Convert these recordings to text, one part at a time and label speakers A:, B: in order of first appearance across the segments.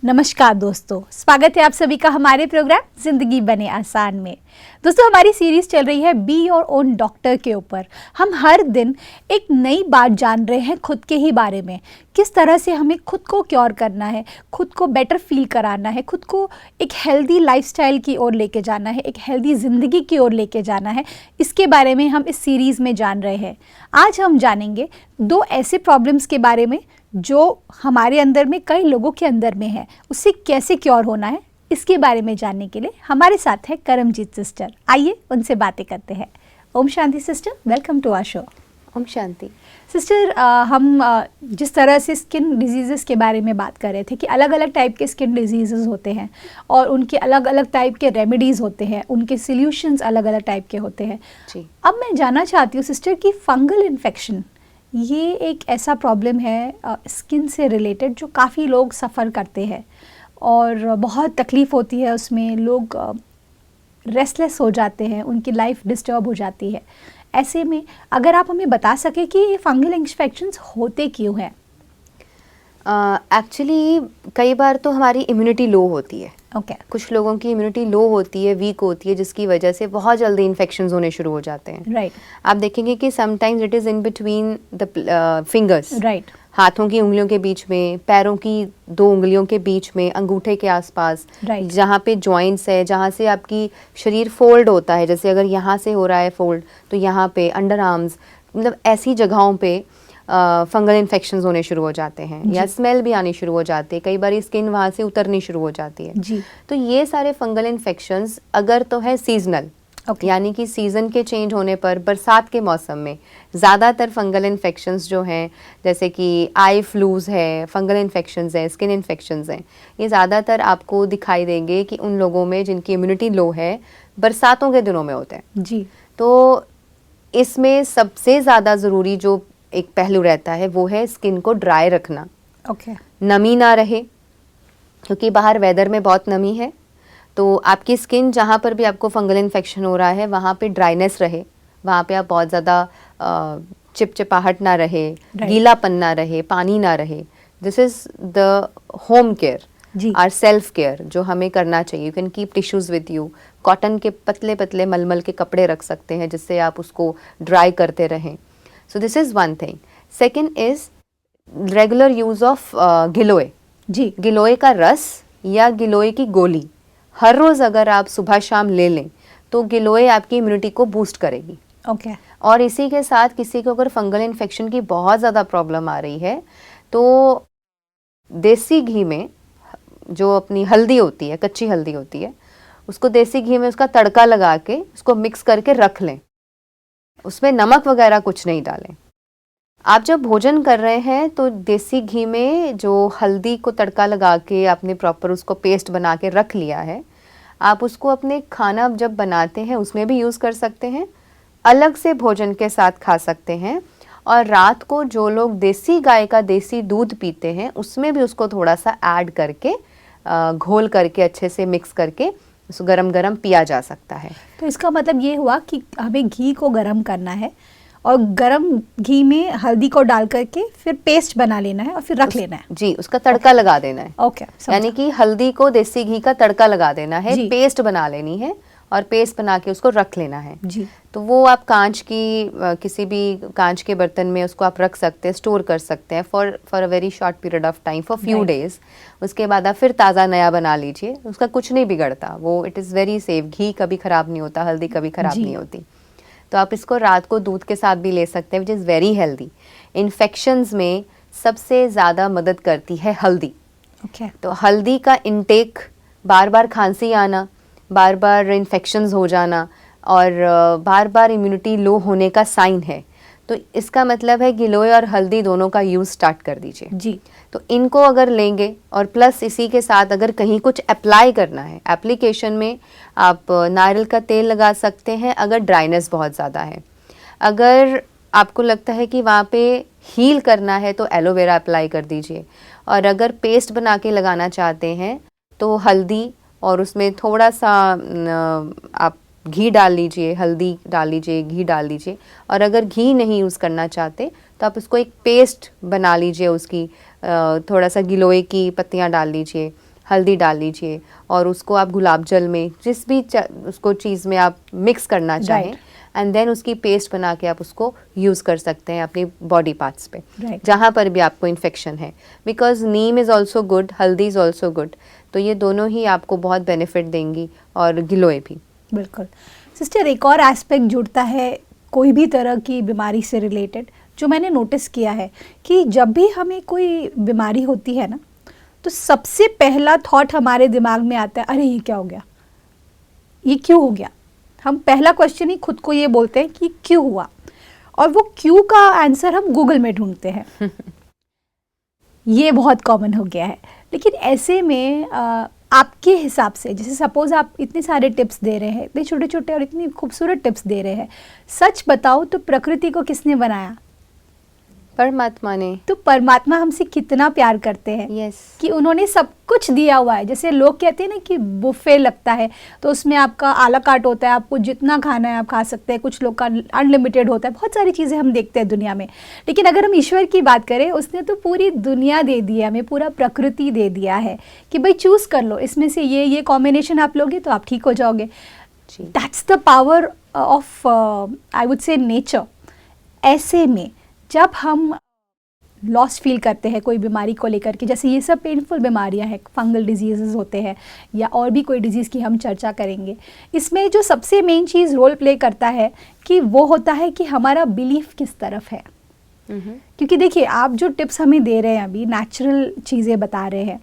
A: नमस्कार दोस्तों, स्वागत है आप सभी का हमारे प्रोग्राम जिंदगी बने आसान में। दोस्तों, हमारी सीरीज चल रही है बी योर ओन डॉक्टर के ऊपर। हम हर दिन एक नई बात जान रहे हैं खुद के ही बारे में, किस तरह से हमें खुद को क्योर करना है, खुद को बेटर फील कराना है, खुद को एक हेल्दी लाइफस्टाइल की ओर लेके जाना है, एक हेल्दी ज़िंदगी की ओर लेके जाना है। इसके बारे में हम इस सीरीज़ में जान रहे हैं। आज हम जानेंगे दो ऐसे प्रॉब्लम्स के बारे में जो हमारे अंदर में, कई लोगों के अंदर में है, उससे कैसे क्योर होना है, इसके बारे में जानने के लिए हमारे साथ है करमजीत सिस्टर। आइए उनसे बातें करते हैं। ओम शांति sister, welcome to our show.
B: ओम शांति
A: सिस्टर, हम जिस तरह से स्किन डिजीज़ेस के बारे में बात कर रहे थे कि अलग अलग टाइप के स्किन डिजीज़ेस होते हैं और उनके अलग अलग टाइप के रेमेडीज़ होते हैं, उनके सॉल्यूशंस अलग अलग टाइप के होते हैं
B: जी।
A: अब मैं जानना चाहती हूँ सिस्टर कि फंगल इन्फेक्शन ये एक ऐसा प्रॉब्लम है स्किन से रिलेटेड जो काफ़ी लोग सफ़र करते हैं और बहुत तकलीफ़ होती है उसमें। लोग रेस्टलेस हो जाते हैं, उनकी लाइफ डिस्टर्ब हो जाती है। ऐसे में अगर आप हमें बता सकें कि ये फंगल इन्फेक्शंस होते क्यों हैं?
B: एक्चुअली कई बार तो हमारी इम्यूनिटी लो होती है।
A: ओके।
B: कुछ लोगों की इम्यूनिटी लो होती है, वीक होती है, जिसकी वजह से बहुत जल्दी इन्फेक्शंस होने शुरू हो जाते हैं।
A: राइट।
B: आप देखेंगे कि sometimes it is in between the fingers.
A: Right.
B: हाथों की उंगलियों के बीच में, पैरों की दो उंगलियों के बीच में, अंगूठे के आसपास,
A: Right.
B: जहाँ पे जॉइंट्स है, जहाँ से आपकी शरीर फोल्ड होता है, जैसे अगर यहाँ से हो रहा है फोल्ड तो यहाँ पे अंडर आर्म्स, मतलब ऐसी जगहों पे फंगल इन्फेक्शंस होने शुरू हो जाते हैं या स्मेल भी आनी शुरू हो जाती है। कई बार स्किन वहाँ से उतरनी शुरू हो जाती है
A: जी।
B: तो ये सारे फंगल इन्फेक्शंस अगर तो है सीजनल, यानी कि सीज़न के चेंज होने पर बरसात के मौसम में ज़्यादातर फंगल इन्फेक्शंस जो हैं, जैसे कि आई फ्लूज़ है, फंगल इन्फेक्शंस हैं, स्किन इन्फेक्शंस हैं, ये ज़्यादातर आपको दिखाई देंगे कि उन लोगों में जिनकी इम्यूनिटी लो है बरसातों के दिनों में होते हैं।
A: जी।
B: तो इसमें सबसे ज़्यादा ज़रूरी जो एक पहलू रहता है वो है स्किन को ड्राई रखना।
A: ओके।
B: नमी ना रहे, क्योंकि बाहर वेदर में बहुत नमी है, तो आपकी स्किन जहाँ पर भी आपको फंगल इन्फेक्शन हो रहा है वहाँ पे ड्राइनेस रहे, वहाँ पे आप बहुत ज़्यादा चिपचिपाहट ना रहे, गीलापन ना रहे, पानी ना रहे। This is the home care, or self care जो हमें करना चाहिए। You can keep tissues with you. Cotton के पतले पतले मलमल के कपड़े रख सकते हैं जिससे आप उसको ड्राई करते रहें। So this is one thing. Second is regular use of giloy.
A: जी।
B: गिलोय का रस या गिलोय की गोली हर रोज़ अगर आप सुबह शाम ले लें तो गिलोय आपकी इम्यूनिटी को बूस्ट करेगी।
A: ओके।
B: और इसी के साथ किसी को अगर फंगल इन्फेक्शन की बहुत ज़्यादा प्रॉब्लम आ रही है तो देसी घी में जो अपनी हल्दी होती है, कच्ची हल्दी होती है, उसको देसी घी में उसका तड़का लगा के उसको मिक्स करके रख लें। उसमें नमक वगैरह कुछ नहीं डालें। आप जब भोजन कर रहे हैं तो देसी घी में जो हल्दी को तड़का लगा के आपने प्रॉपर उसको पेस्ट बना के रख लिया है, आप उसको अपने खाना जब बनाते हैं उसमें भी यूज़ कर सकते हैं, अलग से भोजन के साथ खा सकते हैं। और रात को जो लोग देसी गाय का देसी दूध पीते हैं उसमें भी उसको थोड़ा सा ऐड करके घोल करके अच्छे से मिक्स करके उसको गरम गरम पिया जा सकता है।
A: तो इसका मतलब ये हुआ कि हमें घी को गरम करना है और गरम घी में हल्दी को डाल करके फिर पेस्ट बना लेना है और फिर रख लेना है।
B: जी, उसका तड़का लगा देना है।
A: ओके।
B: यानी कि हल्दी को देसी घी का तड़का लगा देना है, पेस्ट बना लेनी है और पेस्ट बना के उसको रख लेना है।
A: जी।
B: तो वो आप कांच की किसी भी कांच के बर्तन में उसको आप रख सकते हैं, स्टोर कर सकते हैं for a very short period of time, for few days. उसके बाद आप फिर ताज़ा नया बना लीजिए, उसका कुछ नहीं बिगड़ता, वो इट इज़ वेरी सेफ। घी कभी ख़राब नहीं होता, हल्दी कभी ख़राब नहीं होती। तो आप इसको रात को दूध के साथ भी ले सकते हैं, which is very healthy. Infections में सबसे ज़्यादा मदद करती है हल्दी। तो हल्दी का इंटेक, बार बार खांसी आना, बार बार इन्फेक्शंस हो जाना और बार बार इम्यूनिटी लो होने का साइन है, तो इसका मतलब है गिलोय और हल्दी दोनों का यूज़ स्टार्ट कर दीजिए।
A: जी।
B: तो इनको अगर लेंगे और प्लस इसी के साथ अगर कहीं कुछ अप्लाई करना है, एप्लीकेशन में आप नारियल का तेल लगा सकते हैं अगर ड्राइनेस बहुत ज़्यादा है। अगर आपको लगता है कि वहाँ पे हील करना है तो एलोवेरा अप्लाई कर दीजिए। और अगर पेस्ट बना के लगाना चाहते हैं तो हल्दी और उसमें थोड़ा सा आप घी डाल लीजिए, हल्दी डाल लीजिए, घी डाल लीजिए। और अगर घी नहीं यूज़ करना चाहते तो आप उसको एक पेस्ट बना लीजिए, उसकी थोड़ा सा गिलोय की पत्तियाँ डाल लीजिए हल्दी डाल लीजिए और उसको आप गुलाब जल में जिस भी उसको चीज़ में आप मिक्स करना चाहें, एंड देन उसकी पेस्ट बना के आप उसको यूज़ कर सकते हैं अपनी बॉडी पार्ट्स पे, जहाँ पर भी आपको इन्फेक्शन है। Because Neem is also good, हल्दी इज़ ऑल्सो गुड, तो ये दोनों ही आपको बहुत बेनिफिट देंगी, और गिलोय भी।
A: बिल्कुल सिस्टर, एक और एस्पेक्ट जुड़ता है कोई भी तरह की बीमारी से रिलेटेड, जो मैंने नोटिस किया है कि जब भी हमें कोई बीमारी होती है ना, तो सबसे पहला थॉट हमारे दिमाग में आता है, अरे ये क्या हो गया, ये क्यों हो गया। हम पहला क्वेश्चन ही खुद को ये बोलते हैं कि क्यों हुआ, और वो क्यों का आंसर हम गूगल में ढूंढते हैं। ये बहुत कॉमन हो गया है। लेकिन ऐसे में आपके हिसाब से, जैसे सपोज आप इतने सारे टिप्स दे रहे हैं, इतने छोटे छोटे और इतनी खूबसूरत टिप्स दे रहे हैं, सच बताओ तो प्रकृति को किसने बनाया?
B: परमात्मा ने।
A: तो परमात्मा हमसे कितना प्यार करते हैं।
B: yes.
A: कि उन्होंने सब कुछ दिया हुआ है। जैसे लोग कहते हैं ना कि बुफे लगता है, तो उसमें आपका आला कार्ट होता है, आपको जितना खाना है आप खा सकते हैं, कुछ लोग का अनलिमिटेड होता है, बहुत सारी चीज़ें हम देखते हैं दुनिया में। लेकिन अगर हम ईश्वर की बात करें, उसने तो पूरी दुनिया दे दी है हमें, पूरा प्रकृति दे दिया है कि भाई चूज़ कर लो, इसमें से ये कॉम्बिनेशन आप लोगे तो आप ठीक हो जाओगे। That's the power of I would say nature. ऐसे में जब हम लॉस फील करते हैं कोई बीमारी को लेकर के, जैसे ये सब पेनफुल बीमारियां हैं, फंगल डिजीज़ होते हैं या और भी कोई डिजीज़ की हम चर्चा करेंगे, इसमें जो सबसे मेन चीज़ रोल प्ले करता है कि वो होता है कि हमारा बिलीफ किस तरफ है। क्योंकि देखिए, आप जो टिप्स हमें दे रहे हैं, अभी नेचुरल चीज़ें बता रहे हैं,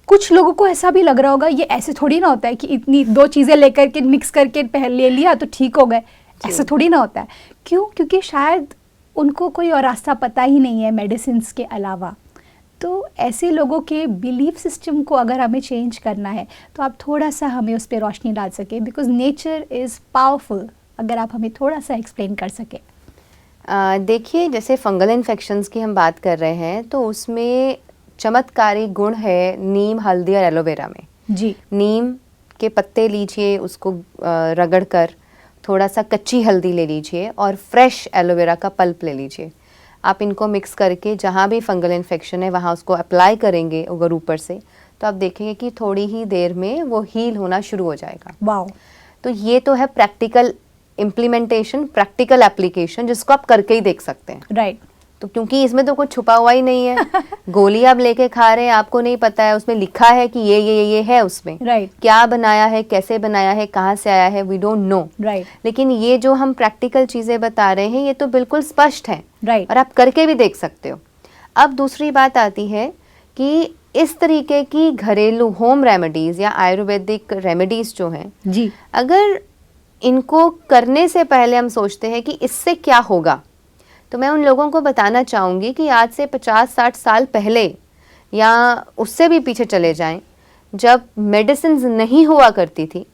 A: कुछ लोगों को ऐसा भी लग रहा होगा ये ऐसे थोड़ी ना होता है कि इतनी दो चीज़ें लेकर के मिक्स करके पहले ले लिया तो ठीक हो गए, ऐसा थोड़ी ना होता है। क्यों? क्योंकि शायद उनको कोई और रास्ता पता ही नहीं है मेडिसिन्स के अलावा। तो ऐसे लोगों के बिलीफ सिस्टम को अगर हमें चेंज करना है तो आप थोड़ा सा हमें उस पर रोशनी डाल सके, बिकॉज नेचर इज़ पावरफुल। अगर आप हमें थोड़ा सा एक्सप्लेन कर सके।
B: देखिए, जैसे फंगल इन्फेक्शंस की हम बात कर रहे हैं, तो उसमें चमत्कारी गुण है नीम, हल्दी और एलोवेरा में।
A: जी।
B: नीम के पत्ते लीजिए, उसको रगड़ कर, थोड़ा सा कच्ची हल्दी ले लीजिए और फ्रेश एलोवेरा का पल्प ले लीजिए। आप इनको मिक्स करके जहाँ भी फंगल इन्फेक्शन है वहाँ उसको अप्लाई करेंगे अगर ऊपर से, तो आप देखेंगे कि थोड़ी ही देर में वो हील होना शुरू हो जाएगा।
A: वाओ!
B: तो ये तो है प्रैक्टिकल इम्प्लीमेंटेशन, प्रैक्टिकल एप्लीकेशन, जिसको आप करके ही देख सकते हैं।
A: राइट।
B: तो क्योंकि इसमें तो कुछ छुपा हुआ ही नहीं है। गोली आप लेके खा रहे हैं, आपको नहीं पता है उसमें लिखा है कि ये है उसमें।
A: राइट।
B: क्या बनाया है, कैसे बनाया है, कहाँ से आया है, वी डोंट नो।
A: राइट।
B: लेकिन ये जो हम प्रैक्टिकल चीजें बता रहे हैं, ये तो बिल्कुल स्पष्ट है।
A: राइट।
B: और आप करके भी देख सकते हो। अब दूसरी बात आती है कि इस तरीके की घरेलू होम रेमेडीज या आयुर्वेदिक रेमेडीज जो हैं,
A: जी,
B: अगर इनको करने से पहले हम सोचते हैं कि इससे क्या होगा, तो मैं उन लोगों को बताना चाहूँगी कि आज से 50-60 साल पहले या उससे भी पीछे चले जाएं, जब मेडिसिन्स नहीं हुआ करती थी,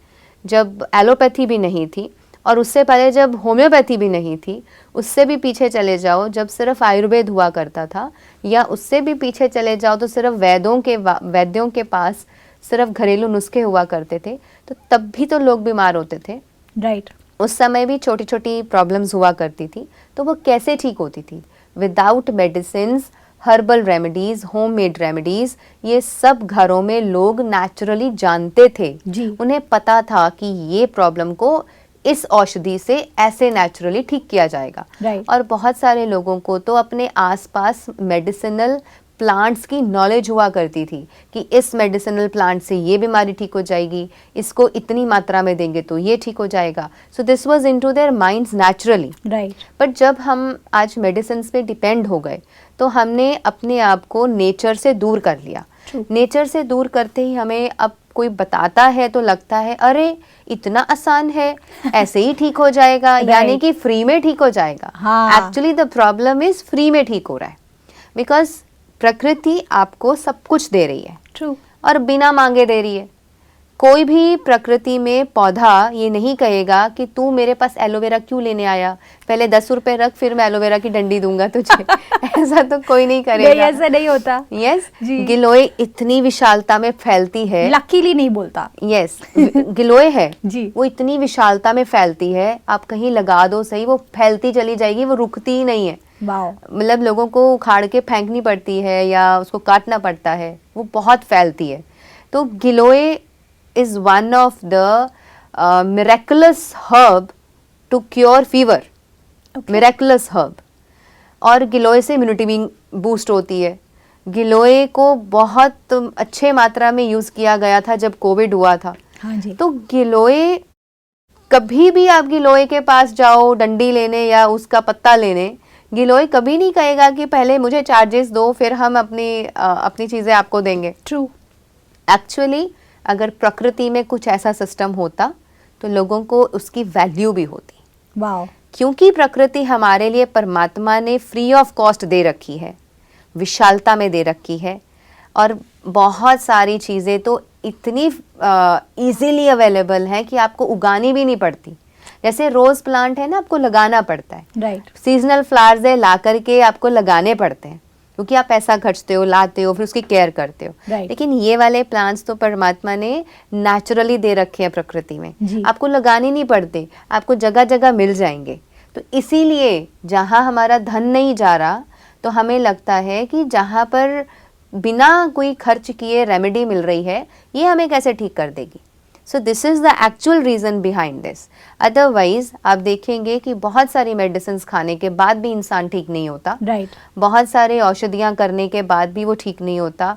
B: जब एलोपैथी भी नहीं थी, और उससे पहले जब होम्योपैथी भी नहीं थी, उससे भी पीछे चले जाओ जब सिर्फ आयुर्वेद हुआ करता था, या उससे भी पीछे चले जाओ तो सिर्फ वैद्यों के पास सिर्फ घरेलू नुस्खे हुआ करते थे, तो तब भी तो लोग बीमार होते थे।
A: राइट।
B: उस समय भी छोटी छोटी प्रॉब्लम्स हुआ करती थी, तो वो कैसे ठीक होती थी? Without medicines, herbal remedies, homemade remedies, ये सब घरों में लोग नेचुरली जानते थे।
A: जी।
B: उन्हें पता था कि ये प्रॉब्लम को इस औषधि से ऐसे नेचुरली ठीक किया जाएगा।
A: Right.
B: और बहुत सारे लोगों को तो अपने आसपास मेडिसिनल प्लांट्स की नॉलेज हुआ करती थी कि इस मेडिसिनल प्लांट से ये बीमारी ठीक हो जाएगी, इसको इतनी मात्रा में देंगे तो ये ठीक हो जाएगा। So this was into their minds naturally.
A: Right.
B: But जब हम आज मेडिसिन पे डिपेंड हो गए, तो हमने अपने आप को नेचर से दूर कर लिया। नेचर से दूर करते ही हमें अब कोई बताता है तो लगता है अरे इतना आसान है, ऐसे ही ठीक हो जाएगा। यानी कि फ्री में ठीक हो जाएगा। Actually the problem is free में ठीक हो रहा है, बिकॉज प्रकृति आपको सब कुछ दे रही है।
A: ट्रू।
B: और बिना मांगे दे रही है। कोई भी प्रकृति में पौधा ये नहीं कहेगा कि तू मेरे पास एलोवेरा क्यों लेने आया, पहले 10 रुपए रख फिर मैं एलोवेरा की डंडी दूंगा तुझे। ऐसा तो कोई नहीं करेगा।
A: नहीं, ऐसा नहीं होता।
B: यस। गिलोय इतनी विशालता में फैलती है।
A: लकीली नहीं बोलता।
B: यस। गिलोय है
A: जी।
B: वो इतनी विशालता में फैलती है, आप कहीं लगा दो सही, वो फैलती चली जाएगी, वो रुकती ही नहीं है। मतलब लोगों को उखाड़ के फेंकनी पड़ती है या उसको काटना पड़ता है, वो बहुत फैलती है। तो giloy is one of the miraculous herb to cure fever, miraculous herb. और गिलोय से इम्यूनिटी भी बूस्ट होती है। गिलोय को बहुत अच्छे मात्रा में यूज़ किया गया था जब कोविड हुआ था।
A: हाँ जी।
B: तो गिलोय, कभी भी आप गिलोय के पास जाओ डंडी लेने या उसका पत्ता लेने, गिलोय कभी नहीं कहेगा कि पहले मुझे चार्जेस दो फिर हम अपनी चीज़ें आपको देंगे।
A: ट्रू।
B: एक्चुअली अगर प्रकृति में कुछ ऐसा सिस्टम होता तो लोगों को उसकी वैल्यू भी होती।
A: वाओ।
B: क्योंकि प्रकृति हमारे लिए परमात्मा ने फ्री ऑफ कॉस्ट दे रखी है, विशालता में दे रखी है, और बहुत सारी चीज़ें तो इतनी इजीली अवेलेबल हैं कि आपको उगानी भी नहीं पड़ती। जैसे रोज़ प्लांट है ना, आपको लगाना पड़ता है।
A: राइट।
B: सीजनल फ्लावर्स है, ला करके आपको लगाने पड़ते हैं क्योंकि आप पैसा खर्चते हो, लाते हो, फिर उसकी केयर करते हो।
A: Right.
B: लेकिन ये वाले प्लांट्स तो परमात्मा ने नेचुरली दे रखे हैं प्रकृति में,
A: जी।
B: आपको लगाने नहीं पड़ते, आपको जगह जगह मिल जाएंगे। तो इसीलिए जहाँ हमारा धन नहीं जा रहा, तो हमें लगता है कि जहाँ पर बिना कोई खर्च किए रेमेडी मिल रही है, ये हमें कैसे ठीक कर देगी। सो this is the actual reason behind this. Otherwise आप देखेंगे कि बहुत सारी मेडिसिन खाने के बाद भी इंसान ठीक नहीं होता।
A: राइट।
B: बहुत सारे औषधियाँ करने के बाद भी वो ठीक नहीं होता।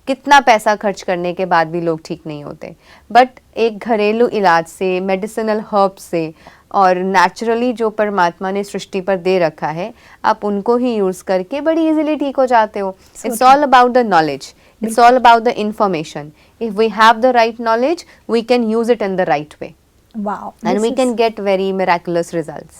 B: कितना पैसा खर्च करने के बाद भी लोग ठीक नहीं होते। बट एक घरेलू इलाज से, मेडिसिनल हर्ब से और नेचुरली जो परमात्मा ने सृष्टि पर दे रखा है, आप उनको ही यूज़ करके बड़ी इजीली ठीक हो जाते हो। It's all about the knowledge, it's all about the information. If we have the right knowledge, we can use it in the right way.
A: Wow.
B: And we can get very miraculous results.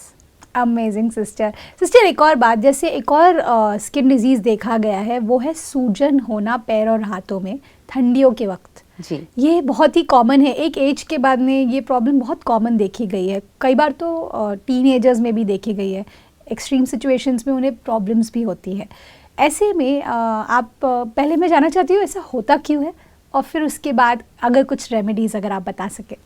A: Amazing sister, एक और बात, जैसे एक और skin disease देखा गया है, वो है सूजन होना पैर और हाथों में ठंडियों के वक्त।
B: जी।
A: ये बहुत ही कॉमन है, एक एज के बाद में ये प्रॉब्लम बहुत कॉमन देखी गई है। कई बार तो टीनेजर्स में भी देखी गई है। एक्सट्रीम सिचुएशंस में उन्हें प्रॉब्लम्स भी होती है। ऐसे में आप पहले मैं जानना चाहती हूँ ऐसा होता क्यों है, और फिर उसके बाद अगर कुछ रेमेडीज़ अगर आप बता सकें।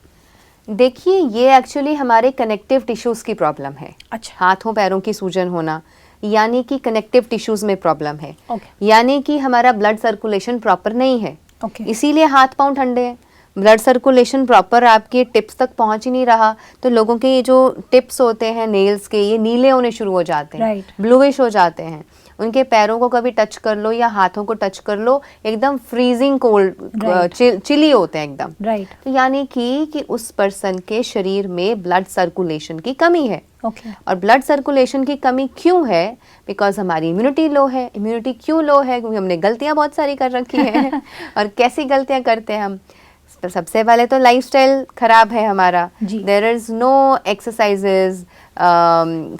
B: देखिए, ये एक्चुअली हमारे कनेक्टिव टिश्यूज़ की प्रॉब्लम है।
A: अच्छा।
B: हाथों पैरों की सूजन होना यानी कि कनेक्टिव टिश्यूज़ में प्रॉब्लम है।
A: ओके।
B: यानी कि हमारा ब्लड सर्कुलेशन प्रॉपर नहीं है।
A: ओके।
B: इसीलिए हाथ पांव ठंडे हैं। ब्लड सर्कुलेशन प्रॉपर आपके टिप्स तक पहुंच ही नहीं रहा, तो लोगों के ये जो टिप्स होते हैं नेल्स के, ये नीले होने शुरू हो जाते हैं,
A: Right.
B: ब्लूइश हो जाते हैं। उनके पैरों को कभी टच कर लो या हाथों को टच कर लो, एकदम फ्रीजिंग कोल्ड,
A: Right.
B: चिली होते हैं एकदम।
A: राइट।
B: तो यानी कि उस पर्सन के शरीर में ब्लड सर्कुलेशन की कमी है।
A: ओके।
B: और ब्लड सर्कुलेशन की कमी क्यों है? बिकॉज हमारी इम्यूनिटी लो है। इम्यूनिटी क्यों लो है? क्योंकि हमने गलतियां बहुत सारी कर रखी हैं। और कैसी गलतियां करते हैं हम? सबसे पहले तो लाइफस्टाइल खराब है हमारा।
A: जी।
B: There is no exercises.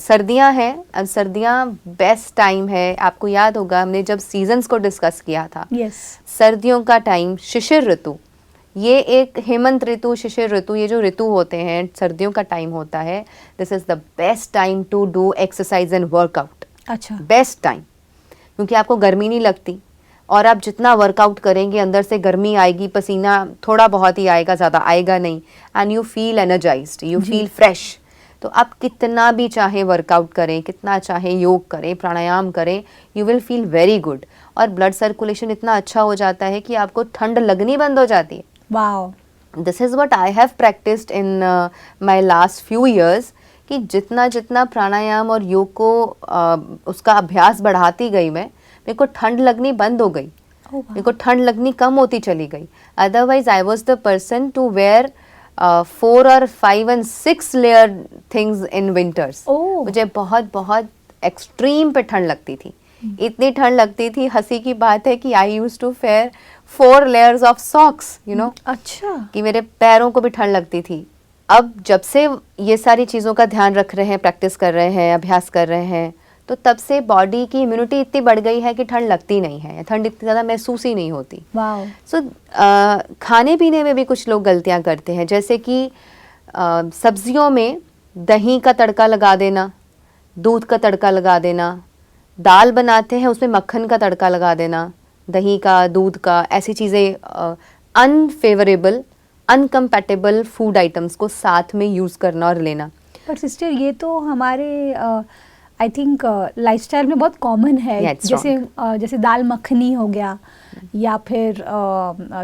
B: सर्दियां हैं, अब सर्दियां बेस्ट टाइम है। आपको याद होगा हमने जब सीजन्स को डिस्कस किया था,
A: यस।
B: सर्दियों का टाइम, शिशिर ऋतु, ये एक हेमंत ऋतु, शिशिर ऋतु, ये जो ऋतु होते हैं, सर्दियों का टाइम होता है। This is the best time to do exercise and workout.
A: अच्छा।
B: बेस्ट टाइम, क्योंकि आपको गर्मी नहीं लगती, और आप जितना वर्कआउट करेंगे अंदर से गर्मी आएगी, पसीना थोड़ा बहुत ही आएगा, ज़्यादा आएगा नहीं, and you feel energised, you feel fresh. तो आप कितना भी चाहे वर्कआउट करें, कितना चाहे योग करें, प्राणायाम करें, you will feel very good. और ब्लड सर्कुलेशन इतना अच्छा हो जाता है कि आपको ठंड लगनी बंद हो जाती है।
A: Wow.
B: This is what I have practised in my last few years, कि जितना जितना प्राणायाम और योग को उसका अभ्यास बढ़ाती गई मैं, मेरे को ठंड लगनी बंद हो गई। मेरे को ठंड लगनी कम होती चली गई। Otherwise I was the person to wear 4 और 5 and 6 layer things in winters. मुझे बहुत बहुत एक्सट्रीम पे ठंड लगती थी। इतनी ठंड लगती थी, हंसी की बात है कि I use to fair 4 layers of socks, you know.
A: अच्छा।
B: कि मेरे पैरों को भी ठंड लगती थी। अब जब से ये सारी चीज़ों का ध्यान रख रहे हैं, प्रैक्टिस कर रहे हैं, अभ्यास कर रहे हैं, तो तब से बॉडी की इम्यूनिटी इतनी बढ़ गई है कि ठंड लगती नहीं है, ठंड इतनी ज़्यादा महसूस ही नहीं होती।
A: वाओ।
B: सो खाने पीने में भी कुछ लोग गलतियां करते हैं, जैसे कि सब्जियों में दही का तड़का लगा देना, दूध का तड़का लगा देना, दाल बनाते हैं उसमें मक्खन का तड़का लगा देना, दही का, दूध का, ऐसी चीज़ें अनफेवरेबल, अनकम्पैटिबल फूड आइटम्स को साथ में यूज़ करना और लेना।
A: पर सिस्टर, ये तो हमारे आई थिंक लाइफस्टाइल में बहुत कॉमन है।
B: Yeah, it's
A: जैसे दाल मखनी हो गया, या फिर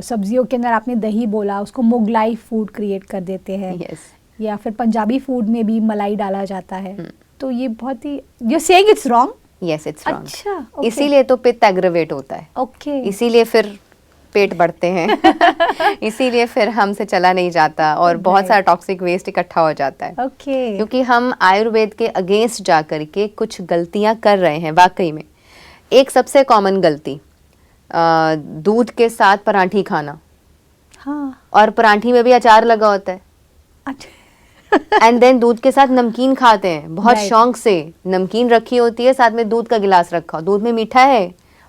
A: सब्जियों के अंदर आपने दही बोला, उसको मुगलाई फूड क्रिएट कर देते हैं।
B: Yes.
A: या फिर पंजाबी फूड में भी मलाई डाला जाता है। तो ये बहुत ही, you saying it's wrong?
B: Yes, it's wrong.
A: अच्छा, okay.
B: इसीलिए तो पित्त एग्रवेट होता है।
A: ओके।
B: इसीलिए फिर पेट बढ़ते हैं। इसीलिए फिर हमसे चला नहीं जाता और बहुत सारा टॉक्सिक वेस्ट इकट्ठा हो जाता है।
A: ओके।
B: क्योंकि हम आयुर्वेद के अगेंस्ट जा करके कुछ गलतियां कर रहे हैं वाकई में। एक सबसे कॉमन गलती, दूध के साथ परांठी खाना।
A: हाँ।
B: और परांठी में भी अचार लगा होता है।
A: अच्छा।
B: एंड देन दूध के साथ नमकीन खाते हैं बहुत
A: Right.
B: शौक से। नमकीन रखी होती है, साथ में दूध का गिलास रखा हो, दूध में मीठा है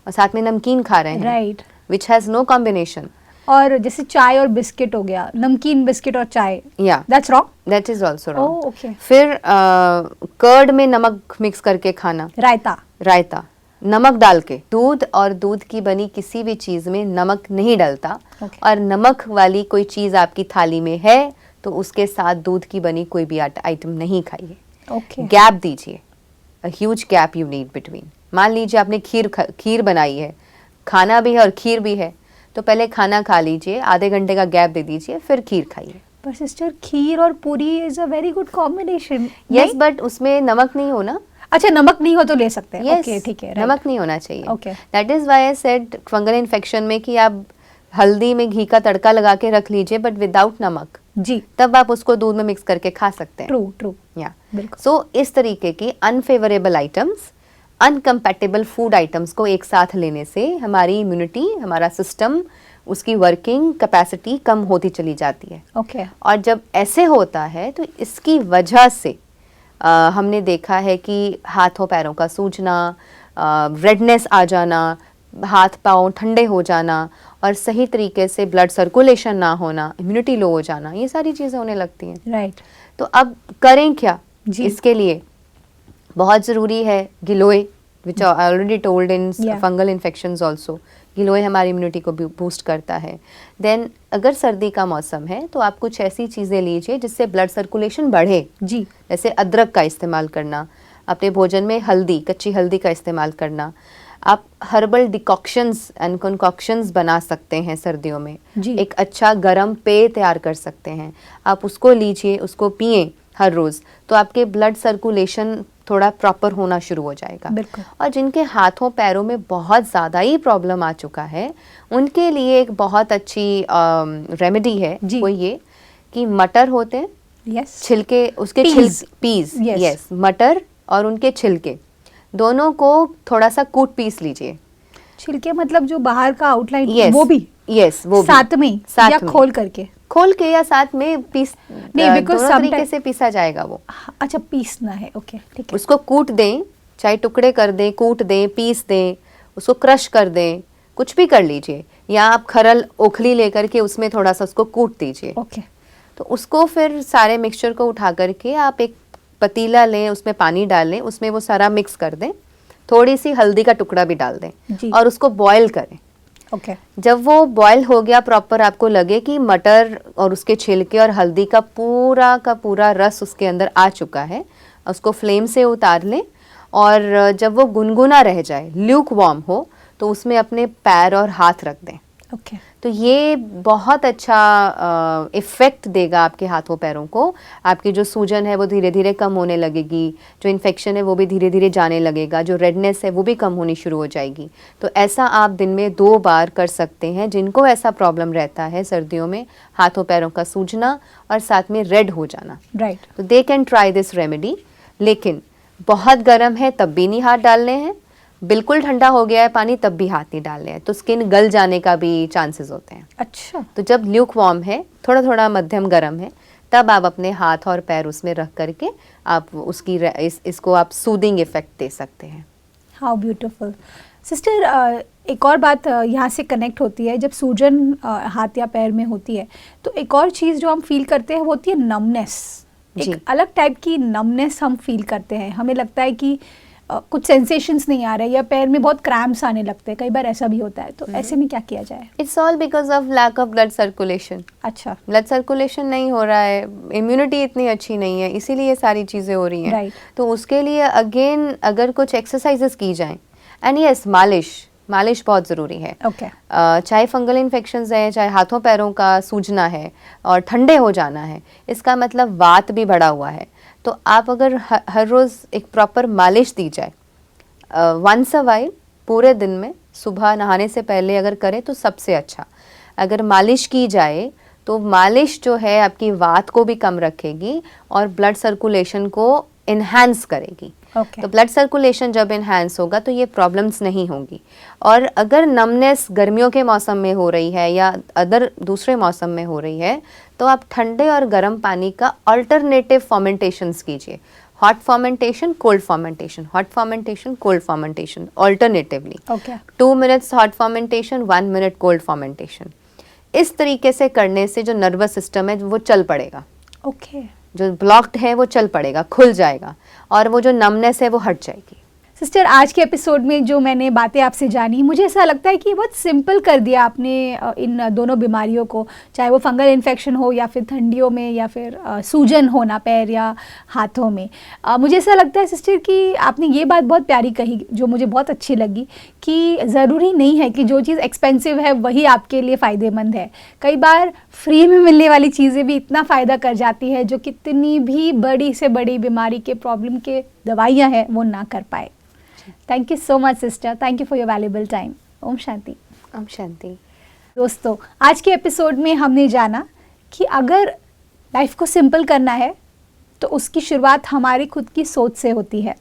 B: और साथ में नमकीन खा रहे हैं।
A: Right.
B: Which has no combination.
A: और जैसे चाय और बिस्किट हो गया, नमकीन बिस्किट और चाय,
B: या
A: that's wrong.
B: That is also
A: oh,
B: wrong.
A: Okay.
B: फिर कर्ड में नमक मिक्स करके खाना,
A: रायता।
B: रायता, नमक डाल के। दूध और दूध की बनी किसी भी चीज में नमक नहीं डलता।
A: Okay.
B: और नमक वाली कोई चीज आपकी थाली में है तो उसके साथ दूध की बनी कोई भी आइटम नहीं खाइए।
A: ओके।
B: गैप दीजिए, a huge gap you need between. मान लीजिए आपने खीर बनाई है, खाना भी है और खीर भी है, तो पहले खाना खा लीजिए, आधे घंटे का गैप दे दीजिए, फिर खीर खाइए।
A: पर सिस्टर, खीर और पूरी is a very good combination.
B: Yes, but उसमें नमक नहीं हो ना।
A: अच्छा, नमक नहीं हो तो ले सकते हैं।
B: Yes,
A: ओके, ठीक है।
B: नमक नहीं होना चाहिए।
A: Okay.
B: That is why I said fungal infection में कि आप हल्दी में घी का तड़का लगा के रख लीजिए बट विदाउट नमक,
A: जी।
B: तब आप उसको दूध में मिक्स करके खा सकते हैं।
A: True, true.
B: या
A: बिल्कुल।
B: सो इस तरीके की अनफेवरेबल आइटम्स, अनकम्पैटिबल फूड आइटम्स को एक साथ लेने से हमारी इम्यूनिटी, हमारा सिस्टम, उसकी वर्किंग कैपेसिटी कम होती चली जाती है।
A: ओके।
B: और जब ऐसे होता है तो इसकी वजह से हमने देखा है कि हाथों पैरों का सूजना, रेडनेस आ जाना, हाथ पाँव ठंडे हो जाना और सही तरीके से ब्लड सर्कुलेशन ना होना, इम्यूनिटी लो हो जाना, ये सारी चीज़ें होने लगती हैं।
A: राइट।
B: तो अब करें क्या
A: जी।
B: इसके लिए? बहुत ज़रूरी है गिलोय, which I already told in
A: Yeah.
B: Fungal infections also. गिलोय हमारी इम्यूनिटी को बूस्ट करता है। देन अगर सर्दी का मौसम है तो आप कुछ ऐसी चीज़ें लीजिए जिससे ब्लड सर्कुलेशन बढ़े।
A: जी।
B: जैसे अदरक का इस्तेमाल करना, अपने भोजन में हल्दी, कच्ची हल्दी का इस्तेमाल करना। आप हर्बल डिकॉक्शंस एंड कंकॉक्शंस बना सकते हैं सर्दियों में।
A: जी।
B: एक अच्छा गरम पेय तैयार कर सकते हैं, आप उसको लीजिए, उसको पिएं हर रोज़, तो आपके ब्लड सर्कुलेशन थोड़ा प्रॉपर होना शुरू हो जाएगा।
A: बिल्कुल।
B: और जिनके हाथों पैरों में बहुत ज़्यादा ही प्रॉब्लम आ चुका है, उनके लिए एक बहुत अच्छी रेमेडी है
A: जी।
B: वो ये कि मटर होते हैं,
A: यस।
B: छिलके, उसके
A: Peas.
B: Piece,
A: Yes.
B: यस, मटर और उनके छिलके दोनों को थोड़ा सा कूट पीस लीजिए।
A: छिलके मतलब जो बाहर का आउटलाइन,
B: Yes.
A: वो भी?
B: यस, वो भी
A: साथ में
B: साथ
A: या
B: में।
A: खोल करके?
B: खोल के या साथ में पीस,
A: नहीं, because
B: दोनों
A: sometime-
B: तरीके से पीसा जाएगा वो।
A: अच्छा, पीसना है। ओके, ठीक है।
B: उसको कूट दें, चाहे टुकड़े कर दें, कूट दें, पीस दें, उसको क्रश कर दें, कुछ भी कर लीजिए, या आप खरल ओखली लेकर के उसमें थोड़ा सा उसको कूट दीजिए।
A: ओके।
B: तो उसको फिर सारे मिक्सचर को उठा करके आप एक पतीला लें, उसमें पानी डालें, उसमें वो सारा मिक्स कर दें, थोड़ी सी हल्दी का टुकड़ा भी डाल
A: जी।
B: दें और उसको बॉयल करें।
A: ओके।
B: जब वो बॉयल हो गया प्रॉपर, आपको लगे कि मटर और उसके छिलके और हल्दी का पूरा रस उसके अंदर आ चुका है, उसको फ्लेम से उतार लें और जब वो गुनगुना रह जाए, ल्यूक वार्म हो, तो उसमें अपने पैर और हाथ रख दें।
A: ओके।
B: तो ये बहुत अच्छा इफ़ेक्ट देगा आपके हाथों पैरों को। आपकी जो सूजन है वो धीरे धीरे कम होने लगेगी, जो इन्फेक्शन है वो भी धीरे धीरे जाने लगेगा, जो रेडनेस है वो भी कम होनी शुरू हो जाएगी। तो ऐसा आप दिन में 2 बार कर सकते हैं जिनको ऐसा प्रॉब्लम रहता है सर्दियों में, हाथों पैरों का सूजना और साथ में रेड हो जाना।
A: राइट।
B: तो they can try this remedy. लेकिन बहुत गर्म है तब भी नहीं हाथ डालने हैं, बिल्कुल ठंडा हो गया है पानी तब भी हाथ नहीं डालने हैं, तो स्किन गल जाने का भी चांसेस होते हैं।
A: अच्छा।
B: तो जब ल्यूक वार्म है, थोड़ा थोड़ा मध्यम गर्म है, तब आप अपने हाथ और पैर उसमें रख करके आप उसकी इसको आप सूदिंग इफेक्ट दे सकते हैं।
A: How beautiful. सिस्टर, एक और बात यहाँ से कनेक्ट होती है, जब सूजन हाथ या पैर में होती है तो एक और चीज़ जो हम फील करते हैं वो होती है नमनेस।
B: जी।
A: एक अलग टाइप की नमनेस हम फील करते हैं। हमें लगता है कि कुछ सेंसेशंस नहीं आ रहे या पैर में बहुत क्रैम्प्स आने लगते हैं, कई बार ऐसा भी होता है, तो ऐसे में क्या किया जाए?
B: It's all because of lack of blood circulation.
A: अच्छा,
B: ब्लड सर्कुलेशन नहीं हो रहा है, इम्यूनिटी इतनी अच्छी नहीं है, इसीलिए ये सारी चीज़ें हो रही हैं।
A: Right.
B: तो उसके लिए अगेन अगर कुछ एक्सरसाइजेस की जाएं, एंड यस मालिश बहुत ज़रूरी है।
A: ओके,
B: चाहे फंगल इन्फेक्शंस हैं, चाहे हाथों पैरों का सूजना है और ठंडे हो जाना है, इसका मतलब वात भी बढ़ा हुआ है। तो आप अगर हर रोज़ एक प्रॉपर मालिश दी जाए, वंस अ वाइल, पूरे दिन में सुबह नहाने से पहले अगर करें तो सबसे अच्छा। अगर मालिश की जाए तो मालिश जो है आपकी वात को भी कम रखेगी और ब्लड सर्कुलेशन को इन्हांस करेगी।
A: ओके,
B: तो ब्लड सर्कुलेशन जब इन्हांस होगा तो ये प्रॉब्लम्स नहीं होंगी। और अगर नमनेस गर्मियों के मौसम में हो रही है या अदर दूसरे मौसम में हो रही है, तो आप ठंडे और गर्म पानी का अल्टरनेटिव फॉर्मेंटेशंस कीजिए। Hot fermentation, cold fermentation, hot fermentation, cold fermentation, alternatively.
A: Okay,
B: 2 minutes hot fermentation, 1 minute cold fermentation. इस तरीके से करने से जो नर्वस सिस्टम है वो चल पड़ेगा,
A: ओके।
B: जो ब्लॉक्ड है वो चल पड़ेगा, खुल जाएगा, और वो जो नमनेस है वो हट जाएगी।
A: सिस्टर, आज के एपिसोड में जो मैंने बातें आपसे जानी, मुझे ऐसा लगता है कि बहुत सिंपल कर दिया आपने इन दोनों बीमारियों को, चाहे वो फंगल इन्फेक्शन हो या फिर ठंडियों में या फिर सूजन होना पैर या हाथों में। मुझे ऐसा लगता है सिस्टर कि आपने ये बात बहुत प्यारी कही जो मुझे बहुत अच्छी लगी कि ज़रूरी नहीं है कि जो चीज़ एक्सपेंसिव है वही आपके लिए फ़ायदेमंद है। कई बार फ्री में मिलने वाली चीज़ें भी इतना फ़ायदा कर जाती है जो कितनी भी बड़ी से बड़ी बीमारी के प्रॉब्लम के दवाइयाँ हैं वो ना कर पाए। Thank you so much sister, thank you for your valuable time. ओम शांति।
B: ओम शांति।
A: दोस्तों, आज के एपिसोड में हमने जाना कि अगर लाइफ को सिंपल करना है तो उसकी शुरुआत हमारी खुद की सोच से होती है।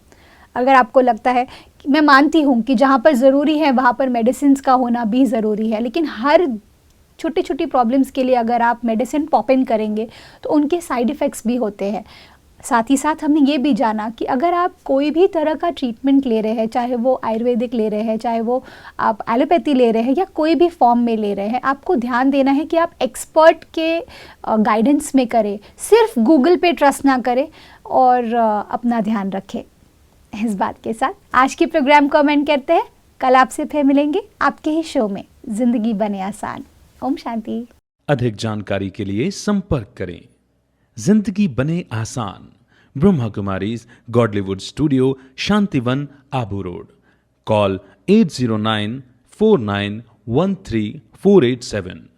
A: अगर आपको लगता है कि मैं मानती हूँ कि जहाँ पर ज़रूरी है वहाँ पर मेडिसिन का होना भी ज़रूरी है, लेकिन हर छोटी छोटी प्रॉब्लम्स के लिए अगर आप मेडिसिन पॉप इन करेंगे तो उनके साइड इफ़ेक्ट्स भी होते हैं। साथ ही साथ हमने ये भी जाना कि अगर आप कोई भी तरह का ट्रीटमेंट ले रहे हैं, चाहे वो आयुर्वेदिक ले रहे हैं, चाहे वो आप एलोपैथी ले रहे हैं या कोई भी फॉर्म में ले रहे हैं, आपको ध्यान देना है कि आप एक्सपर्ट के गाइडेंस में करें, सिर्फ गूगल पे ट्रस्ट ना करें और अपना ध्यान रखें। इस बात के साथ आज के प्रोग्राम को एंड करते हैं। कल आपसे फिर मिलेंगे आपके ही शो में जिंदगी बने आसान। ओम शांति।
C: अधिक जानकारी के लिए संपर्क करें। जिंदगी बने आसान, Brahma Kumaris Godlywood studio, Shantivan, Abu road. Call 8094913 487।